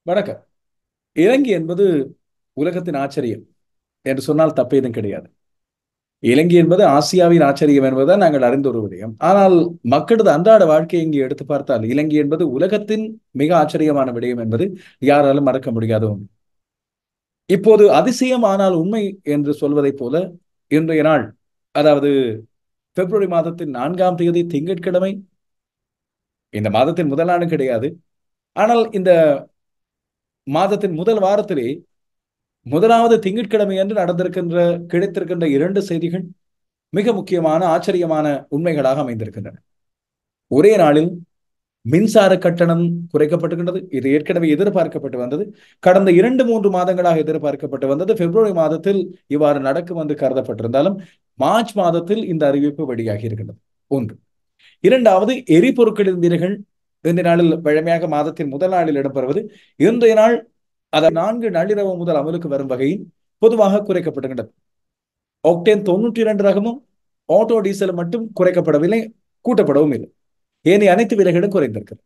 வணக்கம். இலங்கை என்பது உலகத்தின் ஆச்சரியம் என்று சொன்னால் தப்பேதும் கிடையாது. இலங்கை என்பது ஆசியாவின் ஆச்சரியம் என்பதுதான் நாங்கள் அறிந்த ஒரு விடயம். ஆனால் மக்களது அன்றாட வாழ்க்கையை இங்கே எடுத்து பார்த்தால் இலங்கை என்பது உலகத்தின் மிக ஆச்சரியமான விடயம் என்பது யாராலும் மறக்க முடியாத ஒன்று. இப்போது அதிசயம் ஆனால் உண்மை என்று சொல்வதைப் போல இன்றைய நாள், அதாவது பிப்ரவரி மாதத்தின் 4ஆம் தேதி திங்கட்கிழமை, இந்த மாதத்தின் முதல் நாளும் கிடையாது. ஆனால் இந்த மாதத்தின் முதல் வாரத்திலே முதலாவது திங்கட்கிழமை என்று கிடைத்திருக்கின்ற இரண்டு செய்திகள் மிக முக்கியமான ஆச்சரியமான உண்மைகளாக அமைந்திருக்கின்றன. ஒரே நாளில் மின்சார கட்டணம் குறைக்கப்பட்டிருக்கின்றது. இது ஏற்கனவே எதிர்பார்க்கப்பட்டு வந்தது. கடந்த 2-3 மாதங்களாக எதிர்பார்க்கப்பட்டு வந்தது. பிப்ரவரி மாதத்தில் இவ்வாறு நடக்கும் என்று கருதப்பட்டிருந்தாலும் மார்ச் மாதத்தில் இந்த அறிவிப்பு வெளியாகி இருக்கின்றது. ஒன்று. இரண்டாவது, எரிபொருட்களின் விலைகள் இந்த நாளில் வழமையாக மாதத்தின் முதல் நாளில் இடம்பெறுவது இன்றைய நாள், அதாவது 4 நள்ளிரவு முதல் அமலுக்கு வரும் வகையில் பொதுவாக குறைக்கப்பட்டிருக்கின்றது. ஆக்டேன் 92 ரகமும் ஆட்டோ டீசல் மட்டும் குறைக்கப்படவில்லை, கூட்டப்படவும் இல்லை. ஏனைய அனைத்து விலைகளும் குறைந்திருக்கிறது.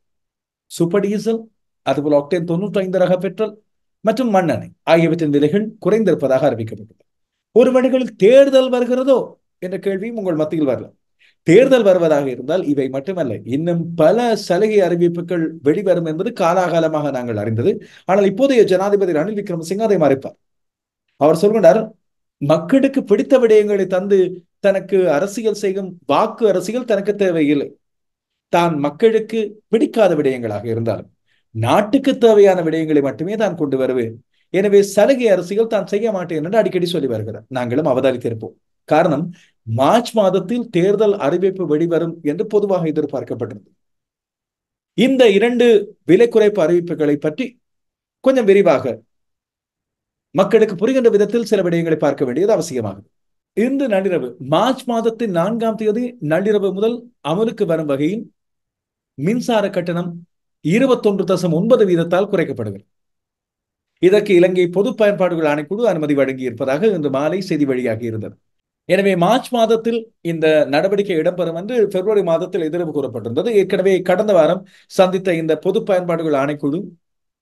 சூப்பர் டீசல், அதுபோல் ஆக்டேன் 95 ரக பெட்ரோல் மற்றும் மண்ணெண்ணெய் ஆகியவற்றின் விலைகள் குறைந்திருப்பதாக அறிவிக்கப்பட்டது. ஒரு வழிகளில் தேர்தல் வருகிறதோ என்ற கேள்வியும் உங்கள் மத்தியில் வரலாம். தேர்தல் வருவதாக இருந்தால் இவை மட்டுமல்ல, இன்னும் பல சலுகை அறிவிப்புகள் வெளிவரும் என்பது காலாகாலமாக நாங்கள் அறிந்தது. ஆனால் இப்போதைய ஜனாதிபதி ரணில் விக்ரமசிங்க அதை மறைப்பார். அவர் சொல்கிறார், மக்களுக்கு பிடித்த விடயங்களை தந்து தனக்கு அரசியல் செய்யும் வாக்கு அரசியல் தனக்கு தேவையில்லை. தான் மக்களுக்கு பிடிக்காத விடயங்களாக இருந்தாலும் நாட்டுக்கு தேவையான விடயங்களை மட்டுமே தான் கொண்டு வருவேன். எனவே சலுகை அரசியல் தான் செய்ய மாட்டேன் என்று அடிக்கடி சொல்லி வருகிறார். நாங்களும் அவதானித்திருப்போம். காரணம், மார்ச் மாதத்தில் தேர்தல் அறிவிப்பு வெளிவரும் என்று பொதுவாக எதிர்பார்க்கப்பட்டது. இந்த இரண்டு விலை குறைப்பு அறிவிப்புகளை பற்றி கொஞ்சம் விரிவாக மக்களுக்கு புரிகின்ற விதத்தில் சில விடயங்களை பார்க்க வேண்டியது அவசியமாகும். இன்று நள்ளிரவு, மார்ச் மாதத்தின் 4ஆம் தேதி நள்ளிரவு முதல் அமலுக்கு வரும் வகையில் மின்சார கட்டணம் 21.9% குறைக்கப்படுகிறது. இதற்கு இலங்கை பொது பயன்பாடுகள் ஆணைக்குழு அனுமதி வழங்கி இருப்பதாக இன்று மாலை செய்தி வெளியாகி இருந்தது. எனவே மார்ச் மாதத்தில் இந்த நடவடிக்கை இடம்பெறும் என்று பிப்ரவரி மாதத்தில் எதிர்ப்பு கூறப்பட்டிருந்தது. ஏற்கனவே கடந்த வாரம் சந்தித்த இந்த பொது பயன்பாடுகள் ஆணைக்குழு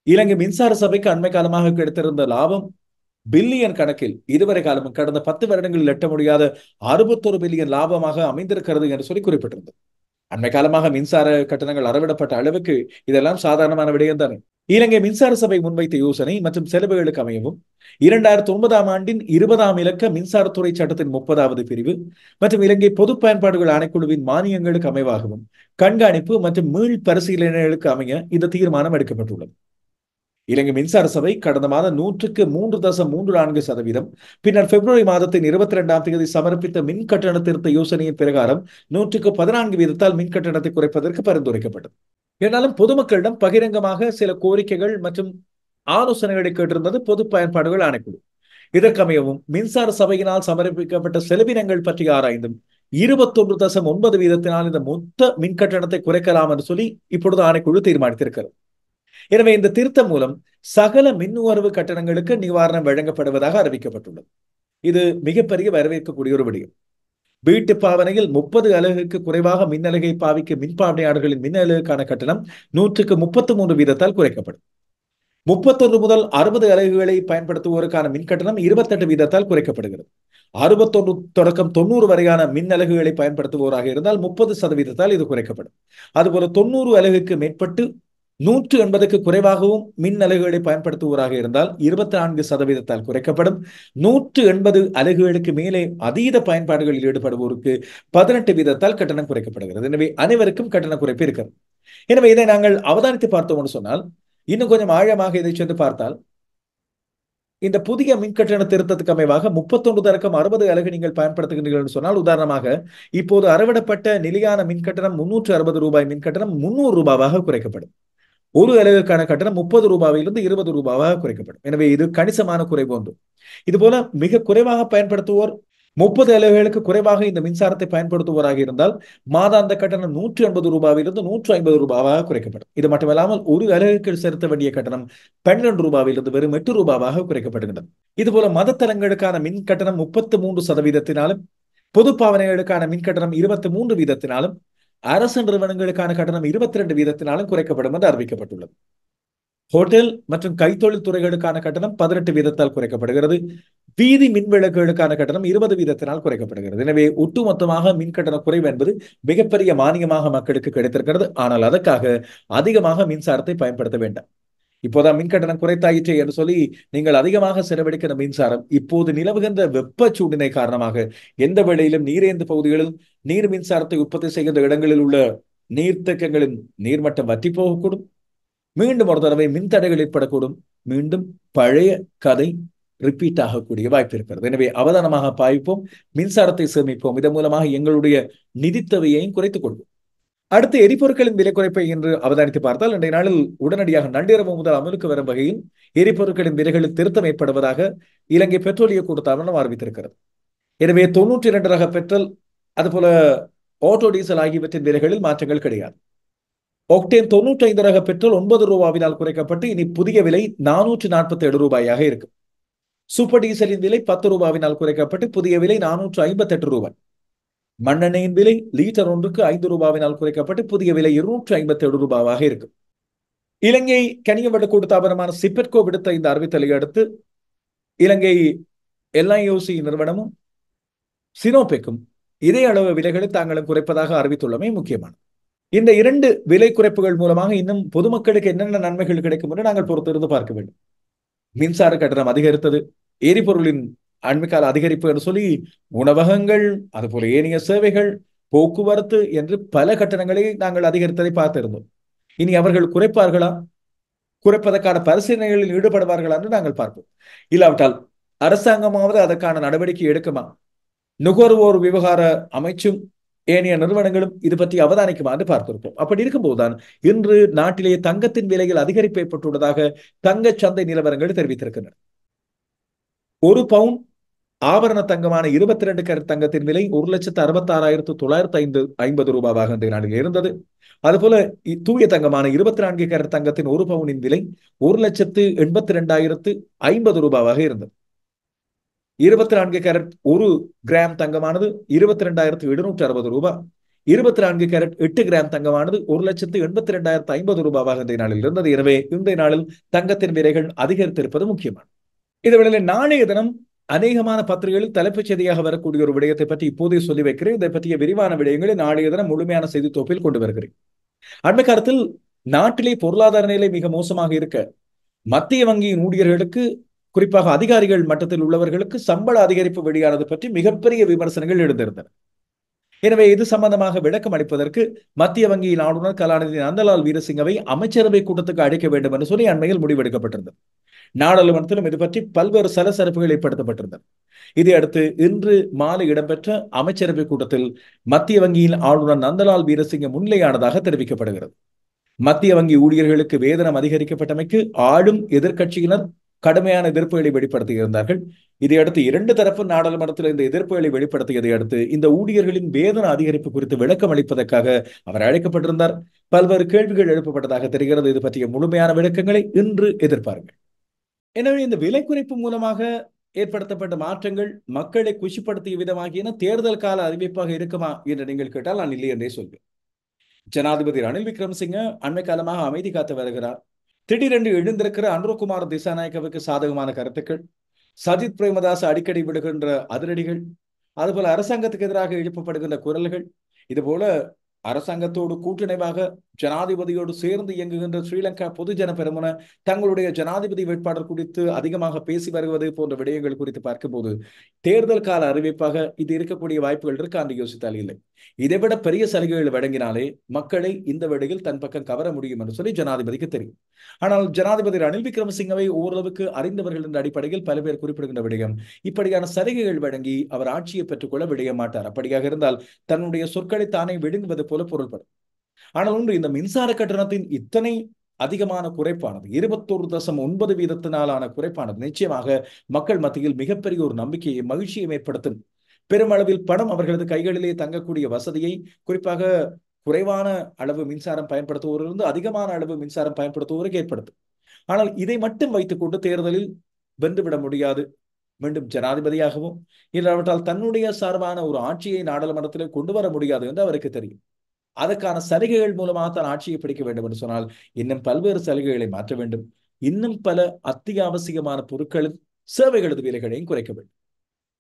இலங்கை மின்சார சபைக்கு அண்மை காலமாக கிடைத்திருந்த லாபம் பில்லியன் கணக்கில் இதுவரை காலமும் கடந்த 10 வருடங்களில் எட்ட முடியாத 61 பில்லியன் லாபமாக அமைந்திருக்கிறது என்று சொல்லி குறிப்பிட்டிருந்தது. அண்மை காலமாக மின்சார கட்டணங்கள் அறவிடப்பட்ட அளவுக்கு இதெல்லாம் சாதாரணமான விடயம் தானே. இலங்கை மின்சார சபை முன்வைத்த யோசனை மற்றும் செலவுகளுக்கு அமையவும் 2009ஆம் ஆண்டின் 20ஆம் இலக்க மின்சாரத்துறை சட்டத்தின் 30வது பிரிவு மற்றும் இலங்கை பொது பயன்பாடுகள் ஆணைக்குழுவின் மானியங்களுக்கு அமைவாகவும் கண்காணிப்பு மற்றும் மீள் பரிசீலனைகளுக்கு அமைய இந்த தீர்மானம் எடுக்கப்பட்டுள்ளது. இலங்கை மின்சார சபை கடந்த மாதம் 100.34%, பின்னர் பிப்ரவரி மாதத்தின் 22ஆம் தேதி சமர்ப்பித்த மின் கட்டண திருத்த யோசனையின் பிரகாரம் 114% மின் கட்டணத்தை குறைப்பதற்கு பரிந்துரைக்கப்பட்டது. என்றாலும் பொதுமக்களிடம் பகிரங்கமாக சில கோரிக்கைகள் மற்றும் ஆலோசனைகளை கேட்டிருந்தது பொது பயன்பாடுகள் ஆணைக்குழு. இதற்கமையவும் மின்சார சபையினால் சமர்ப்பிக்கப்பட்ட செலவினங்கள் பற்றி ஆராய்ந்தும் 21.9% இந்த மொத்த மின் கட்டணத்தை குறைக்கலாம் என்று சொல்லி இப்பொழுது ஆணைக்குழு தீர்மானித்திருக்கிறது. எனவே இந்த திருத்தம் மூலம் சகல மின் நுகர்வு கட்டணங்களுக்கு நிவாரணம் வழங்கப்படுவதாக அறிவிக்கப்பட்டுள்ளது. இது மிகப்பெரிய வரவேற்கக்கூடிய ஒரு விடயம். வீட்டு பாவனையில் 30 அலகுக்கு குறைவாக மின் அலகை பாவிக்கும் மின்பாவனையாளர்களின் மின் அலகுக்கான கட்டணம் 133% குறைக்கப்படும். 31 முதல் 60 அலகுகளை பயன்படுத்துவோருக்கான மின் கட்டணம் 28% குறைக்கப்படுகிறது. 61 தொடக்கம் 90 வரையான மின் அலகுகளை பயன்படுத்துவோராக இருந்தால் 30% இது குறைக்கப்படும். அதுபோல 90 அலகுக்கு மேற்பட்டு 180க்கு குறைவாகவும் மின் அலகுகளை பயன்படுத்துவோராக இருந்தால் 24% குறைக்கப்படும். 180 அலகுகளுக்கு மேலே அதீத பயன்பாடுகளில் ஈடுபடுவோருக்கு 18% கட்டணம் குறைக்கப்படுகிறது. எனவே அனைவருக்கும் கட்டண குறைப்பு இருக்கிறது. எனவே இதை நாங்கள் அவதானித்து பார்த்தோம் சொன்னால், இன்னும் கொஞ்சம் ஆழமாக இதை சென்று பார்த்தால், இந்த புதிய மின் கட்டண திருத்தத்துக்கு அமைவாக 31 தொடக்கம் 60 அலகு நீங்கள் பயன்படுத்துகிறீர்கள் சொன்னால், உதாரணமாக இப்போது அறவிடப்பட்ட நிலையான மின் கட்டணம் 360 ரூபாய் மின் கட்டணம் 300 ரூபாவாக குறைக்கப்படும். ஒரு அலகுக்கான கட்டணம் 30 ரூபாயிலிருந்து 20 ரூபாவாக குறைக்கப்படும். எனவே இது கணிசமான குறைவு ஒன்று. இதுபோல மிக குறைவாக பயன்படுத்துவோர் 30 அலகுகளுக்கு குறைவாக இந்த மின்சாரத்தை பயன்படுத்துவோராக இருந்தால் மாதாந்த கட்டணம் 180 ரூபாயிலிருந்து 150 ரூபாவாக குறைக்கப்படும். இது மட்டுமல்லாமல் ஒரு அலகுக்கு செலுத்த வேண்டிய கட்டணம் 12 ரூபாயிலிருந்து வெறும் 8 ரூபாவாக குறைக்கப்படுகின்றது. இதுபோல மதத்தலங்களுக்கான மின் கட்டணம் 33%, பொது பாவனைகளுக்கான மின் கட்டணம் 23%, அரசு நிறுவனங்களுக்கான கட்டணம் 22% குறைக்கப்படும் என்று அறிவிக்கப்பட்டுள்ளது. ஹோட்டல் மற்றும் கைத்தொழில் துறைகளுக்கான கட்டணம் 18 வீதத்தால் குறைக்கப்படுகிறது. வீதி மின் விளக்குகளுக்கான கட்டணம் 20 வீதத்தினால் குறைக்கப்படுகிறது. எனவே ஒட்டுமொத்தமாக மின் கட்டண குறைவு என்பது மிகப்பெரிய மானியமாக மக்களுக்கு கிடைத்திருக்கிறது. ஆனால் அதற்காக அதிகமாக மின்சாரத்தை பயன்படுத்த வேண்டாம். இப்போதான் மின் கட்டணம் குறைத்தாயிற்று என்று சொல்லி நீங்கள் அதிகமாக செலவழிக்கிற மின்சாரம் இப்போது நிலவுகின்ற வெப்ப சூடினை காரணமாக எந்த வேளையிலும் நீரேந்து பகுதிகளில் நீர் மின்சாரத்தை உற்பத்தி செய்கின்ற இடங்களில் உள்ள நீர்த்தேக்கங்களின் நீர்மட்டம் வற்றி போகக்கூடும். மீண்டும் ஒரு தடவை மின்தடைகள் ஏற்படக்கூடும். மீண்டும் பழைய கதை ரிப்பீட் ஆகக்கூடிய வாய்ப்பு இருக்கிறது. எனவே அவதானமாக பாய்ப்போம், மின்சாரத்தை சேமிப்போம். இதன் மூலமாக எங்களுடைய நிதித்தொகையையும் குறைத்துக் கொள்வோம். அடுத்து எரிபொருட்களின் விலை குறைப்பை என்று அவதானித்து பார்த்தால் இன்றைய நாளில் உடனடியாக நள்ளிரவு முதல் அமலுக்கு வரும் வகையில் எரிபொருட்களின் விலைகளில் திருத்தம் ஏற்படுவதாக இலங்கை பெட்ரோலிய கூட்டுத்தாபனம் அறிவித்திருக்கிறது. எனவே 92 ரக பெட்ரோல் அதுபோல ஆட்டோ டீசல் ஆகியவற்றின் விலைகளில் மாற்றங்கள் கிடையாது. ஒக்டேன் 95 ரக பெட்ரோல் 9 ரூபாவினால் குறைக்கப்பட்டு இனி புதிய விலை 447 ரூபாயாக இருக்கும். சூப்பர் டீசலின் விலை 10 ரூபாவினால் குறைக்கப்பட்டு புதிய விலை 458 ரூபாய். மண்ணெண்ணெயின் விலை லீட்டர் ஒன்றுக்கு 5 ரூபாவினால் குறைக்கப்பட்டு புதிய விலை 257 ரூபாவாக இருக்கும். இலங்கை கனியவள கூட்டுத்தாபனமான சிப்பெட்கோ விடுத்த இந்த அறிவித்தலை அடுத்து இலங்கை எல்ஐஓசி நிறுவனமும் சினோபெக்கும் இதே அளவு விலைகளை தாங்களும் குறைப்பதாக அறிவித்துள்ளமை முக்கியமானது. இந்த 2 விலை குறைப்புகள் மூலமாக இன்னும் பொதுமக்களுக்கு என்னென்ன நன்மைகள் கிடைக்கும் என்று நாங்கள் பொறுத்திருந்து பார்க்க வேண்டும். மின்சார கட்டணம் அதிகரித்தது, எரிபொருளின் அண்மைக்கால அதிகரிப்பு என்று சொல்லி உணவகங்கள் அதுபோல ஏனைய சேவைகள் போக்குவரத்து என்று பல கட்டணங்களை நாங்கள் அதிகரித்ததை பார்த்திருந்தோம். இனி அவர்கள் குறைப்பார்களா, குறைப்பதற்கான பரிசீலனைகளில் ஈடுபடுவார்களா என்று நாங்கள் பார்ப்போம். இல்லாவிட்டால் அரசாங்கமாவது அதற்கான நடவடிக்கை எடுக்குமா, நுகர்வோர் விவகார அமைச்சும் ஏனைய நிறுவனங்களும் இது பற்றி அவதானிக்குமாறு பார்த்திருப்போம். அப்படி இருக்கும்போதுதான் இன்று நாட்டிலேயே தங்கத்தின் விலையில் அதிகரிப்பு ஏற்பட்டுள்ளதாக தங்க சந்தை நிலவரங்கள் தெரிவித்திருக்கின்றன. ஒரு பவுன் ஆபரண தங்கமான 22 கேரட் தங்கத்தின் விலை 1,66,950 ரூபாவாக இன்றைய நாளில் இருந்தது. அதுபோல தூய தங்கமான 24 கேரட் தங்கத்தின் ஒரு பவுனின் விலை 1,82,250 ரூபாவாக இருந்தது. 24 கேரட் 1 கிராம் தங்கமானது 22,760 ரூபாய். 24 கேரட் 8 கிராம் தங்கமானது 1,82,250 ரூபாவாக இன்றைய நாளில் இருந்தது. எனவே இன்றைய நாளில் தங்கத்தின் விலைகள் அதிகரித்திருப்பது முக்கியமானது. இதுவேளை நாளைய தினம் அநேகமான பத்திரிகைகளில் தலைப்புச் செய்தியாக வரக்கூடிய ஒரு விடயத்தை பற்றி இப்போதே சொல்லி வைக்கிறேன். இதை பற்றிய விரிவான விடயங்களை நாளைய தினம் முழுமையான செய்தி தொகுப்பில் கொண்டு வருகிறேன். அண்மை காலத்தில் நாட்டிலே பொருளாதார நிலை மிக மோசமாக இருக்க மத்திய வங்கியின் ஊழியர்களுக்கு குறிப்பாக அதிகாரிகள் மட்டத்தில் உள்ளவர்களுக்கு சம்பள அதிகரிப்பு வெளியானது பற்றி மிகப்பெரிய விமர்சனங்கள் எழுந்திருந்தன. எனவே இது சம்பந்தமாக விளக்கம் அளிப்பதற்கு மத்திய வங்கியின் ஆளுநர் கலாநிதி நந்தலால் வீரசிங்கவை அமைச்சரவை கூட்டத்துக்கு அழைக்க வேண்டும் என்று சொல்லி அண்மையில் முடிவெடுக்கப்பட்டிருந்தது. நாடாளுமன்றத்திலும் இது பற்றி பல்வேறு சலசலப்புகள் ஏற்படுத்தப்பட்டிருந்தன. இதையடுத்து இன்று மாலை இடம்பெற்ற அமைச்சரவை கூட்டத்தில் மத்திய வங்கியின் ஆளுநர் நந்தலால் வீரசிங்க முன்னிலையானதாக தெரிவிக்கப்படுகிறது. மத்திய வங்கி ஊழியர்களுக்கு வேதனம் அதிகரிக்கப்பட்டமைக்கு ஆளும் எதிர்கட்சியினர் கடுமையான எதிர்ப்புகளை வெளிப்படுத்தியிருந்தார்கள். இதையடுத்து 2 தரப்பு நாடாளுமன்றத்தில் இந்த எதிர்ப்புகளை வெளிப்படுத்தியதை அடுத்து இந்த ஊழியர்களின் வேதன அதிகரிப்பு குறித்து விளக்கம் அளிப்பதற்காக அவர் அழைக்கப்பட்டிருந்தார். பல்வேறு கேள்விகள் எழுப்பப்பட்டதாக தெரிகிறது. இது பற்றிய முழுமையான விளக்கங்களை இன்று எதிர்பாருங்கள். எனவே இந்த விலை குறைப்பு மூலமாக ஏற்படுத்தப்பட்ட மாற்றங்கள் மக்களை குஷிப்படுத்திய விதமாகியன தேர்தல் கால அறிவிப்பாக இருக்குமா என்று நீங்கள் கேட்டால் நான் இல்லை என்றே சொல்வேன். ஜனாதிபதி ரணில் விக்ரமசிங்க அண்மை காலமாக அமைதி காத்து வருகிறார். திடீரென்று எழுந்திருக்கிற அனுரகுமார் திசாநாயக்கவுக்கு சாதகமான கருத்துக்கள், சஜித் பிரேமதாஸ் அடிக்கடி விடுகின்ற அதிரடிகள், அதுபோல அரசாங்கத்துக்கு எதிராக எழுப்பப்படுகின்ற குரல்கள், இதுபோல அரசாங்கத்தோடு கூட்டிணைவாக ஜனாதிபதியோடு சேர்ந்து இயங்குகின்ற ஸ்ரீலங்கா பொதுஜன பெரமுன தங்களுடைய ஜனாதிபதி வேட்பாளர் குறித்து அதிகமாக பேசி வருவது போன்ற விடயங்கள் குறித்து பார்க்கும்போது தேர்தல் கால அறிவிப்பாக இது இருக்கக்கூடிய வாய்ப்புகள் இருக்காண்டு யோசித்தால் இல்லை. இதைவிட பெரிய சலுகைகள் வழங்கினாலே மக்களை இந்த வேளையில் தன் பக்கம் கவர முடியும் என்று சொல்லி ஜனாதிபதிக்கு தெரியும். ஆனால் ஜனாதிபதி ரணில் விக்ரமசிங்கவை ஓரளவுக்கு அறிந்தவர்கள் என்ற அடிப்படையில் பல பேர் குறிப்பிடுகின்ற விடயம், இப்படியான சலுகைகள் வழங்கி அவர் ஆட்சியை பெற்றுக்கொள்ள விடைய மாட்டார். அப்படியாக இருந்தால் தன்னுடைய சொற்களை தானே விழுங்குவது போல பொருள்படும். ஆனால் ஒன்று, இந்த மின்சார கட்டணத்தின் இத்தனை அதிகமான குறைப்பானது 21.9 வீதத்தினாலான குறைப்பானது நிச்சயமாக மக்கள் மத்தியில் மிகப்பெரிய ஒரு நம்பிக்கையை மகிழ்ச்சியை ஏற்படுத்தும். பெருமளவில் பணம் அவர்களது கைகளிலே தங்கக்கூடிய வசதியை, குறிப்பாக குறைவான அளவு மின்சாரம் பயன்படுத்துவோரிலிருந்து அதிகமான அளவு மின்சாரம் பயன்படுத்துவோருக்கு ஏற்படுத்தும். ஆனால் இதை மட்டும் வைத்துக் கொண்டு தேர்தலில் வென்றுவிட முடியாது. மீண்டும் ஜனாதிபதியாகவும் இல்லாவிட்டால் தன்னுடைய சார்பான ஒரு ஆட்சியை நாடாளுமன்றத்தில் கொண்டு வர முடியாது என்று அவருக்கு தெரியும். அதற்கான சலுகைகள் மூலமாக தான் ஆட்சியை பிடிக்க வேண்டும் என்று சொன்னால் இன்னும் பல்வேறு சலுகைகளை மாற்ற வேண்டும். இன்னும் பல அத்தியாவசியமான பொருட்களின் சேவைகளது விலைகளையும் குறைக்க வேண்டும்.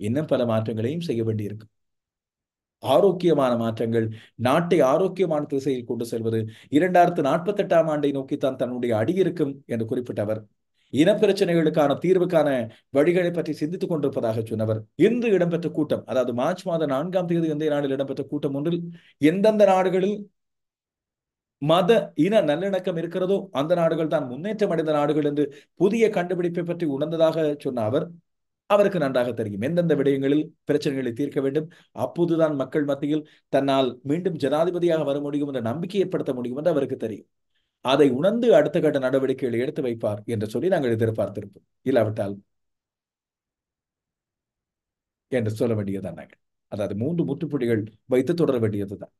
இன்னும் பல மாற்றங்களையும் செய்ய வேண்டியிருக்கும். ஆரோக்கியமான மாற்றங்கள், நாட்டை ஆரோக்கியமான திசையில் கொண்டு செல்வது. 2048ஆம் ஆண்டை நோக்கித்தான் தன்னுடைய அடியிருக்கும் என்று குறிப்பிட்ட அவர், இனப்பிரச்சனைகளுக்கான தீர்வுக்கான வழிகளை பற்றி சிந்தித்துக் கொண்டிருப்பதாக சொன்னவர், இன்று இடம்பெற்ற கூட்டம், அதாவது மார்ச் மாதம் 4ஆம் தேதி இந்திய நாட்டில் இடம்பெற்ற கூட்டம் ஒன்றில் எந்தெந்த நாடுகளில் மத இன நல்லிணக்கம் இருக்கிறதோ அந்த நாடுகள் தான் முன்னேற்றம் அடைந்த நாடுகள் என்று புதிய கண்டுபிடிப்பை பற்றி உணர்ந்ததாக சொன்ன அவர், அவருக்கு நன்றாக தெரியும் எந்தெந்த விடயங்களில் பிரச்சனைகளை தீர்க்க வேண்டும், அப்போதுதான் மக்கள் மத்தியில் தன்னால் மீண்டும் ஜனாதிபதியாக வர முடியும் என்ற நம்பிக்கை ஏற்படுத்த முடியும் என்று அவருக்கு தெரியும். அதை உணர்ந்து அடுத்த கட்ட நடவடிக்கைகளை எடுத்து வைப்பார் என்று சொல்லி நாங்கள் எதிர்பார்த்திருப்போம். இல்லாவிட்டால் என்று சொல்ல வேண்டியதுதான் நாங்கள். அதாவது 3 முற்றுப்புள்ளிகள் வைத்து தொடர வேண்டியதுதான்.